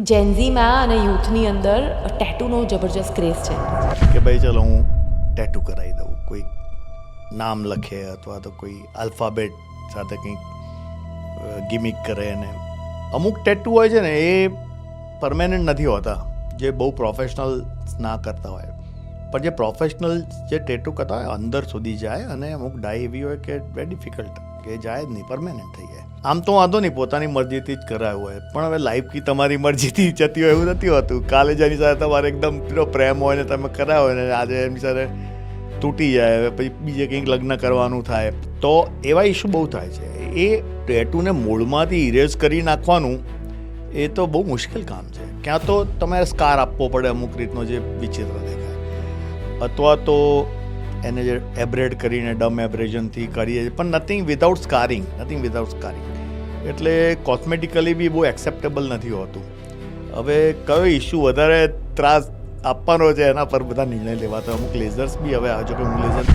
જેન્ઝીમાં અને યુથની અંદર ટેટુનો જબરજસ્ત ક્રેઝ છે કે ભાઈ ચલો હું ટેટુ કરાવી દઉં, કોઈ નામ લખે અથવા તો કોઈ આલ્ફાબેટ સાથે કંઈક ગિમિક કરે. અને અમુક ટેટુ હોય છે ને એ પરમેનન્ટ નથી હોતા, જે બહુ પ્રોફેશનલ ના કરતા હોય. પણ જે પ્રોફેશનલ જે ટેટુ કરતા હોય અંદર સુધી જાય, અને અમુક ડાય એવી હોય કે વેરી ડિફિકલ્ટ કે જાય જ નહીં, પરમેનન્ટ થઈ જાય. આમ તો વાંધો નહીં, પોતાની મરજીથી જ કરાયું હોય, પણ હવે લાઈફથી તમારી મરજીથી જતી હોય એવું નથી હોતું. કાલે જેની સાથે તમારે એકદમ પ્રેમ હોય ને તમે કરાયો હોય ને આજે એમની સાથે તૂટી જાય, પછી બીજે કંઈક લગ્ન કરવાનું થાય, તો એવા ઇસ્યુ બહુ થાય છે. એ ટેટુને મૂળમાંથી ઇરેઝ કરી નાખવાનું એ તો બહુ મુશ્કેલ કામ છે. ક્યાં તો તમારે સ્કાર આપવો પડે અમુક રીતનો જે વિચિત્ર દેખાય, અથવા તો એને જે એબ્રેડ કરીને ડમ એબ્રેઝનથી કરીએ છીએ, પણ નથિંગ વિધાઉટ સ્કારિંગ, એટલે કોસ્મેટિકલી બી બહુ એક્સેપ્ટેબલ નથી હોતું. હવે કયો ઇસ્યુ વધારે ત્રાસ આપવાનો છે એના પર બધા નિર્ણય લેવાતા. અમુક લેઝર્સ બી હવે જો કે હું લેઝર